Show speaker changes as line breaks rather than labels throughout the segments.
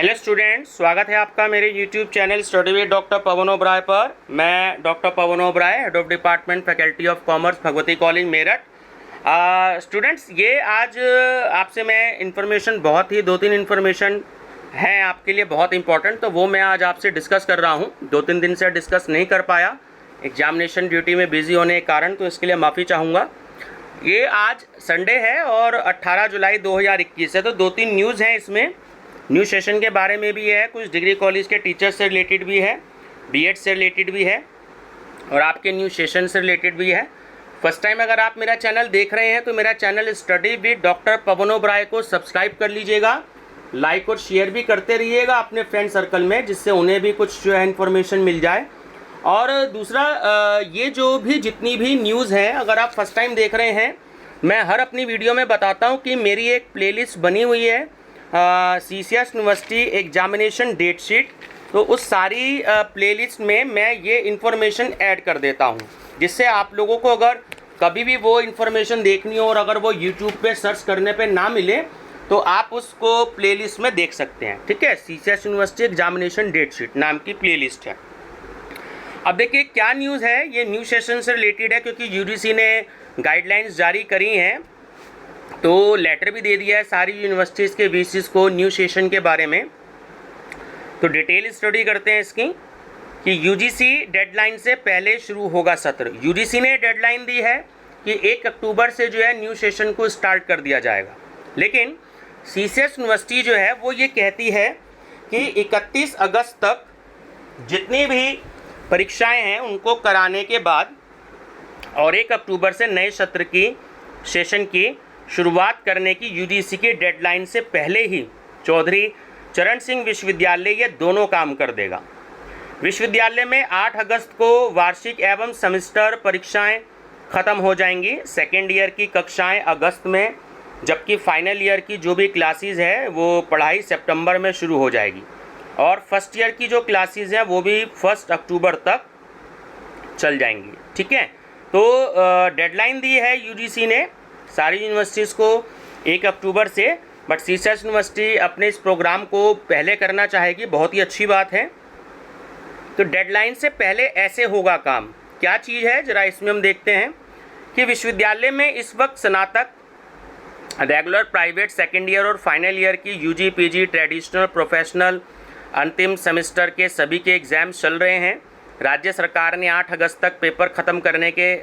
Hello student, स्वागत है आपका मेरे YouTube channel study with doctor Pavan Oberoi पर। मैं doctor Pavan Oberoi, head of department faculty of commerce, Bhagwati college Meerut. Students, ये आज आपसे मैं इन्फॉर्मेशन बहुत ही 2-3 इन्फॉर्मेशन हैं आपके लिए बहुत इंपॉर्टेंट, तो वो मैं आज आपसे डिस्कस कर रहा हूँ। 2-3 दिन से डिस्कस नहीं कर पाया, एग्जामिनेशन ड्यूटी में बिजी होने के कारण, तो इसके लिए माफ़ी चाहूँगा। ये आज संडे है और 18 जुलाई 2021 है, तो 2-3 न्यूज़ हैं इसमें। न्यू सेशन के बारे में भी है, कुछ डिग्री कॉलेज के टीचर्स से रिलेटेड भी है, बीएड से रिलेटेड भी है और आपके न्यू सेशन से रिलेटेड भी है। फर्स्ट टाइम अगर आप मेरा चैनल देख रहे हैं तो मेरा channel study with doctor Pavan Oberoi को सब्सक्राइब कर लीजिएगा, लाइक और शेयर भी करते रहिएगा अपने फ्रेंड सर्कल में, जिससे उन्हें भी कुछ जो है इन्फॉर्मेशन मिल जाए। और दूसरा, ये जो भी जितनी भी न्यूज़ हैं, अगर आप फर्स्ट टाइम देख रहे हैं, मैं हर अपनी वीडियो में बताता हूँ कि मेरी एक प्लेलिस्ट बनी हुई है CCS university examination date sheet. तो उस सारी प्लेलिस्ट में मैं ये इन्फॉर्मेशन ऐड कर देता हूँ, जिससे आप लोगों को अगर कभी भी वो इन्फॉर्मेशन देखनी हो और अगर वो यूट्यूब पे सर्च करने पे ना मिले तो आप उसको प्लेलिस्ट में देख सकते हैं। ठीक है, CCS university examination date sheet नाम की प्लेलिस्ट है। अब देखिए क्या न्यूज़ है, ये न्यू सेशन से रिलेटेड है, क्योंकि UGC ने गाइडलाइंस जारी करी हैं, तो लेटर भी दे दिया है सारी यूनिवर्सिटीज़ के VCs को न्यू सेशन के बारे में। तो डिटेल स्टडी करते हैं इसकी कि UGC डेडलाइन से पहले शुरू होगा सत्र। UGC ने डेडलाइन दी है कि 1 अक्टूबर से जो है न्यू सेशन को स्टार्ट कर दिया जाएगा, लेकिन CCS यूनिवर्सिटी जो है वो ये कहती है कि 31 अगस्त तक जितनी भी परीक्षाएं हैं उनको कराने के बाद और 1 अक्टूबर से नए सत्र की सेशन की शुरुआत करने की UGC की डेडलाइन से पहले ही चौधरी चरण सिंह विश्वविद्यालय ये दोनों काम कर देगा। विश्वविद्यालय में 8 अगस्त को वार्षिक एवं सेमेस्टर परीक्षाएं ख़त्म हो जाएंगी। सेकेंड ईयर की कक्षाएं अगस्त में, जबकि फाइनल ईयर की जो भी क्लासेस है वो पढ़ाई सितंबर में शुरू हो जाएगी और फर्स्ट ईयर की जो क्लासेस हैं वो भी 1 अक्टूबर तक चल जाएंगी। ठीक है, तो डेडलाइन दी है UGC ने सारी यूनिवर्सिटीज़ को 1 अक्टूबर से, बट CCS यूनिवर्सिटी अपने इस प्रोग्राम को पहले करना चाहेगी, बहुत ही अच्छी बात है। तो डेडलाइन से पहले ऐसे होगा काम, क्या चीज़ है ज़रा इसमें हम देखते हैं कि विश्वविद्यालय में इस वक्त स्नातक, रेगुलर, प्राइवेट, सेकेंड ईयर और फाइनल ईयर की UG, PG, ट्रेडिशनल, प्रोफेशनल अंतिम सेमेस्टर के सभी के एग्ज़ाम्स चल रहे हैं। राज्य सरकार ने 8 अगस्त तक पेपर ख़त्म करने के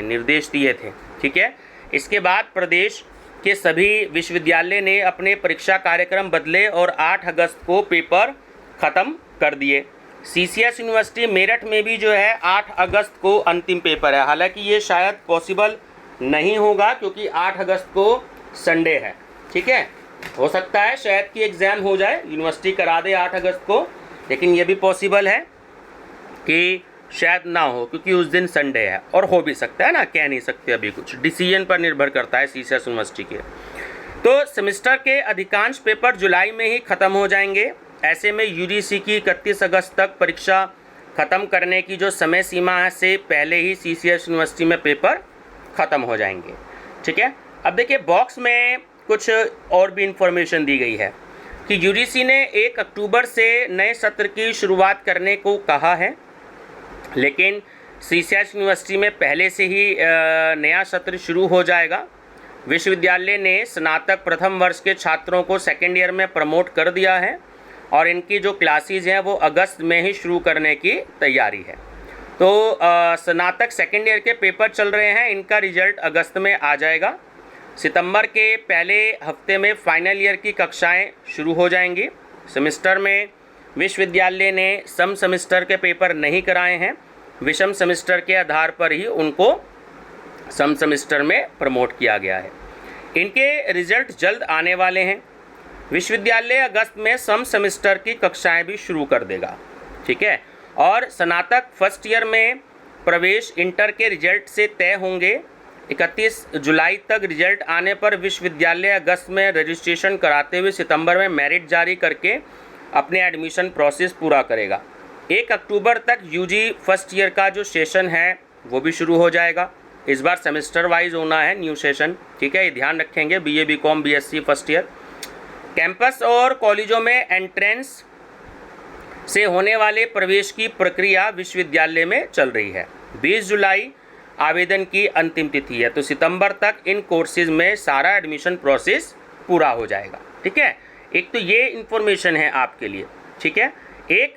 निर्देश दिए थे। ठीक है, इसके बाद प्रदेश के सभी विश्वविद्यालय ने अपने परीक्षा कार्यक्रम बदले और 8 अगस्त को पेपर ख़त्म कर दिए। CCS यूनिवर्सिटी मेरठ में भी जो है 8 अगस्त को अंतिम पेपर है। हालांकि ये शायद पॉसिबल नहीं होगा क्योंकि 8 अगस्त को संडे है। ठीक है, हो सकता है शायद कि एग्ज़ाम हो जाए, यूनिवर्सिटी करा दे 8 अगस्त को, लेकिन ये भी पॉसिबल है कि शायद ना हो क्योंकि उस दिन संडे है, और हो भी सकता है ना, कह नहीं सकते अभी, कुछ डिसीजन पर निर्भर करता है CCS यूनिवर्सिटी के। तो सेमेस्टर के अधिकांश पेपर जुलाई में ही ख़त्म हो जाएंगे। ऐसे में UGC की 31 अगस्त तक परीक्षा ख़त्म करने की जो समय सीमा है से पहले ही CCS यूनिवर्सिटी में पेपर ख़त्म हो जाएंगे। ठीक है, अब देखिए बॉक्स में कुछ और भी इंफॉर्मेशन दी गई है कि UGC ने 1 अक्टूबर से नए सत्र की शुरुआत करने को कहा है, लेकिन CCS यूनिवर्सिटी में पहले से ही नया सत्र शुरू हो जाएगा। विश्वविद्यालय ने स्नातक प्रथम वर्ष के छात्रों को सेकेंड ईयर में प्रमोट कर दिया है और इनकी जो क्लासेस हैं वो अगस्त में ही शुरू करने की तैयारी है। तो स्नातक सेकेंड ईयर के पेपर चल रहे हैं, इनका रिजल्ट अगस्त में आ जाएगा। सितंबर के पहले हफ्ते में फाइनल ईयर की कक्षाएं शुरू हो जाएंगी। सेमेस्टर में विश्वविद्यालय ने सम सेमेस्टर के पेपर नहीं कराए हैं, विषम सेमेस्टर के आधार पर ही उनको सम सेमेस्टर में प्रमोट किया गया है। इनके रिजल्ट जल्द आने वाले हैं। विश्वविद्यालय अगस्त में सम सेमेस्टर की कक्षाएं भी शुरू कर देगा। ठीक है, और स्नातक फर्स्ट ईयर में प्रवेश इंटर के रिजल्ट से तय होंगे। 31 जुलाई तक रिजल्ट आने पर विश्वविद्यालय अगस्त में रजिस्ट्रेशन कराते हुए सितंबर में मेरिट जारी करके अपने एडमिशन प्रोसेस पूरा करेगा। 1 अक्टूबर तक UG फर्स्ट ईयर का जो सेशन है वो भी शुरू हो जाएगा। इस बार सेमेस्टर वाइज होना है न्यू सेशन। ठीक है, ये ध्यान रखेंगे, BA BCom BSc first year. Campus और कॉलेजों में एंट्रेंस से होने वाले प्रवेश की प्रक्रिया विश्वविद्यालय में चल रही है। 20 जुलाई आवेदन की अंतिम तिथि है, तो सितंबर तक इन कोर्सेज में सारा एडमिशन प्रोसेस पूरा हो जाएगा। ठीक है, एक तो ये इन्फॉर्मेशन है आपके लिए। ठीक है, एक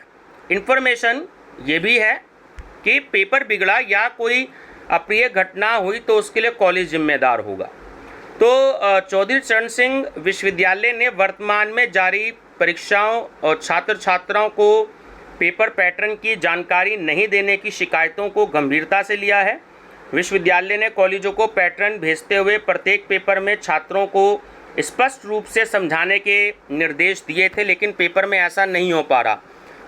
इन्फॉर्मेशन ये भी है कि पेपर बिगड़ा या कोई अप्रिय घटना हुई तो उसके लिए कॉलेज जिम्मेदार होगा। तो चौधरी चरण सिंह विश्वविद्यालय ने वर्तमान में जारी परीक्षाओं और छात्र छात्राओं को पेपर पैटर्न की जानकारी नहीं देने की शिकायतों को गंभीरता से लिया है। विश्वविद्यालय ने कॉलेजों को पैटर्न भेजते हुए प्रत्येक पेपर में छात्रों को स्पष्ट रूप से समझाने के निर्देश दिए थे, लेकिन पेपर में ऐसा नहीं हो पा रहा।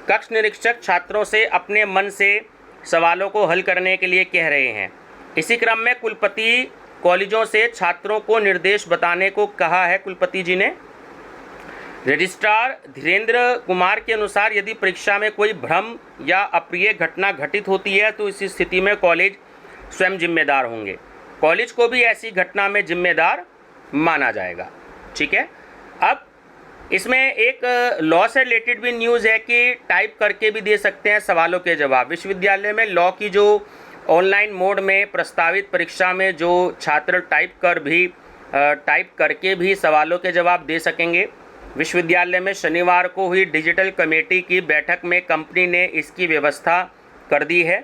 कक्ष निरीक्षक छात्रों से अपने मन से सवालों को हल करने के लिए कह रहे हैं। इसी क्रम में कुलपति कॉलेजों से छात्रों को निर्देश बताने को कहा है। कुलपति जी ने रजिस्ट्रार धीरेन्द्र कुमार के अनुसार यदि परीक्षा में कोई भ्रम या अप्रिय घटना घटित होती है तो इस स्थिति में कॉलेज स्वयं जिम्मेदार होंगे। कॉलेज को भी ऐसी घटना में जिम्मेदार माना जाएगा। ठीक है, अब इसमें एक लॉ से रिलेटेड भी न्यूज़ है कि टाइप करके भी दे सकते हैं सवालों के जवाब। विश्वविद्यालय में लॉ की जो ऑनलाइन मोड में प्रस्तावित परीक्षा में जो छात्र टाइप करके भी सवालों के जवाब दे सकेंगे। विश्वविद्यालय में शनिवार को हुई डिजिटल कमेटी की बैठक में कंपनी ने इसकी व्यवस्था कर दी है।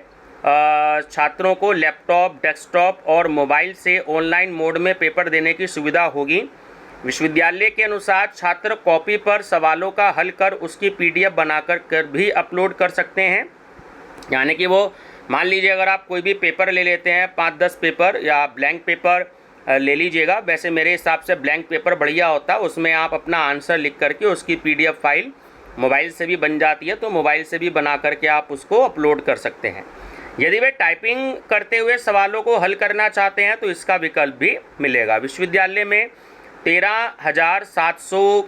छात्रों को लैपटॉप, डेस्कटॉप और मोबाइल से ऑनलाइन मोड में पेपर देने की सुविधा होगी। विश्वविद्यालय के अनुसार छात्र कॉपी पर सवालों का हल कर उसकी PDF बनाकर भी अपलोड कर सकते हैं। यानी कि वो मान लीजिए अगर आप कोई भी पेपर ले लेते हैं, 5-10 पेपर या ब्लैंक पेपर ले लीजिएगा। वैसे मेरे हिसाब से ब्लैंक पेपर बढ़िया होता है, उसमें आप अपना आंसर लिख करके उसकी PDF फाइल मोबाइल से भी बन जाती है, तो मोबाइल से भी बना करके आप उसको अपलोड कर सकते हैं। यदि वे टाइपिंग करते हुए सवालों को हल करना चाहते हैं तो इसका विकल्प भी मिलेगा। विश्वविद्यालय में 13,700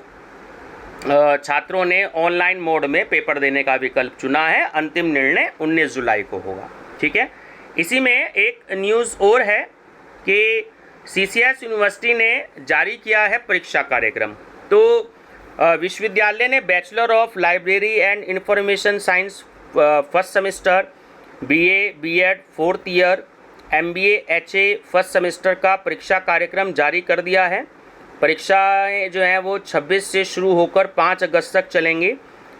छात्रों ने ऑनलाइन मोड में पेपर देने का विकल्प चुना है। अंतिम निर्णय 19 जुलाई को होगा। ठीक है, इसी में एक न्यूज़ और है कि CCS यूनिवर्सिटी ने जारी किया है परीक्षा कार्यक्रम। तो विश्वविद्यालय ने bachelor of library and information science first semester, BA B.Ed 4th year, MBA HA first semester का परीक्षा कार्यक्रम जारी कर दिया है। परीक्षाएं जो हैं वो 26 से शुरू होकर 5 अगस्त तक चलेंगी।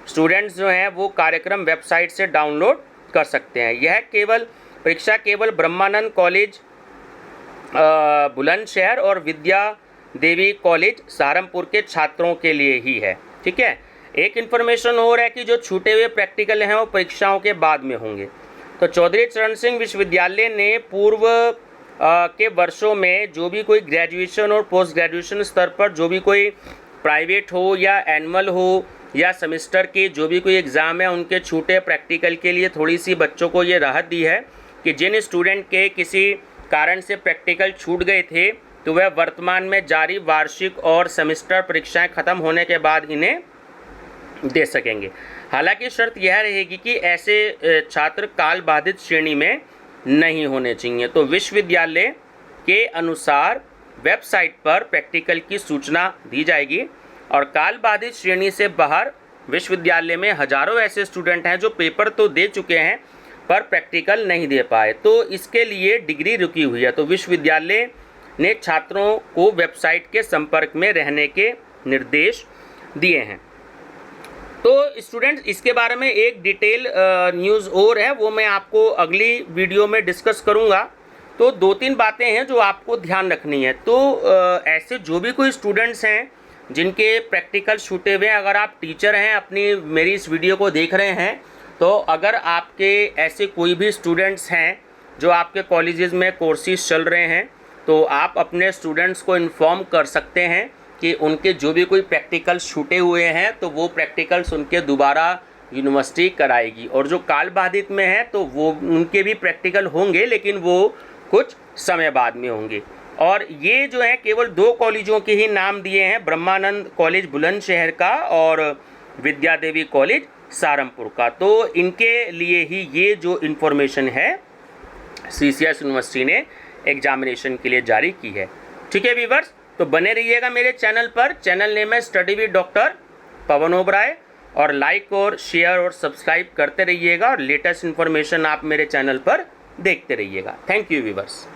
स्टूडेंट्स जो हैं वो कार्यक्रम वेबसाइट से डाउनलोड कर सकते हैं। यह परीक्षा केवल ब्रह्मानंद कॉलेज बुलंदशहर और विद्या देवी कॉलेज सहारनपुर के छात्रों के लिए ही है। ठीक है, एक इन्फॉर्मेशन और है कि जो छूटे हुए प्रैक्टिकल हैं वो परीक्षाओं के बाद में होंगे। तो चौधरी चरण सिंह विश्वविद्यालय ने पूर्व के वर्षों में जो भी कोई ग्रेजुएशन और पोस्ट ग्रेजुएशन स्तर पर जो भी कोई प्राइवेट हो या एनुअल हो या सेमेस्टर के जो भी कोई एग्ज़ाम है उनके छूटे प्रैक्टिकल के लिए थोड़ी सी बच्चों को ये राहत दी है कि जिन स्टूडेंट के किसी कारण से प्रैक्टिकल छूट गए थे तो वह वर्तमान में जारी वार्षिक और सेमेस्टर परीक्षाएं खत्म होने के बाद इन्हें दे सकेंगे। हालांकि शर्त यह रहेगी कि ऐसे छात्र काल बाधित श्रेणी में नहीं होने चाहिए। तो विश्वविद्यालय के अनुसार वेबसाइट पर प्रैक्टिकल की सूचना दी जाएगी और काल बाधित श्रेणी से बाहर विश्वविद्यालय में हजारों ऐसे स्टूडेंट हैं जो पेपर तो दे चुके हैं पर प्रैक्टिकल नहीं दे पाए, तो इसके लिए डिग्री रुकी हुई है। तो विश्वविद्यालय ने छात्रों को वेबसाइट के संपर्क में रहने के निर्देश दिए हैं। तो स्टूडेंट्स इसके बारे में एक डिटेल न्यूज़ और है, वो मैं आपको अगली वीडियो में डिस्कस करूंगा। तो 2-3 बातें हैं जो आपको ध्यान रखनी है। तो ऐसे जो भी कोई स्टूडेंट्स हैं जिनके प्रैक्टिकल छूटे हुए हैं, अगर आप टीचर हैं अपनी मेरी इस वीडियो को देख रहे हैं, तो अगर आपके ऐसे कोई भी स्टूडेंट्स हैं जो आपके कॉलेजेस में कोर्सेज चल रहे हैं तो आप अपने स्टूडेंट्स को इन्फॉर्म कर सकते हैं कि उनके जो भी कोई प्रैक्टिकल्स छूटे हुए हैं तो वो प्रैक्टिकल्स उनके दोबारा यूनिवर्सिटी कराएगी, और जो काल बाधित में है तो वो उनके भी प्रैक्टिकल होंगे लेकिन वो कुछ समय बाद में होंगे। और ये जो है केवल 2 कॉलेजों के ही नाम दिए हैं, ब्रह्मानंद कॉलेज बुलंदशहर का और विद्या देवी कॉलेज सहारनपुर का। तो इनके लिए ही ये जो इन्फॉर्मेशन है CCS यूनिवर्सिटी ने एग्जामिनेशन के लिए जारी की है। ठीक है व्यूअर्स, तो बने रहिएगा मेरे चैनल पर। चैनल नेम है study with doctor Pavan Oberoi, और लाइक और शेयर और सब्सक्राइब करते रहिएगा और लेटेस्ट इन्फॉर्मेशन आप मेरे चैनल पर देखते रहिएगा। Thank you viewers.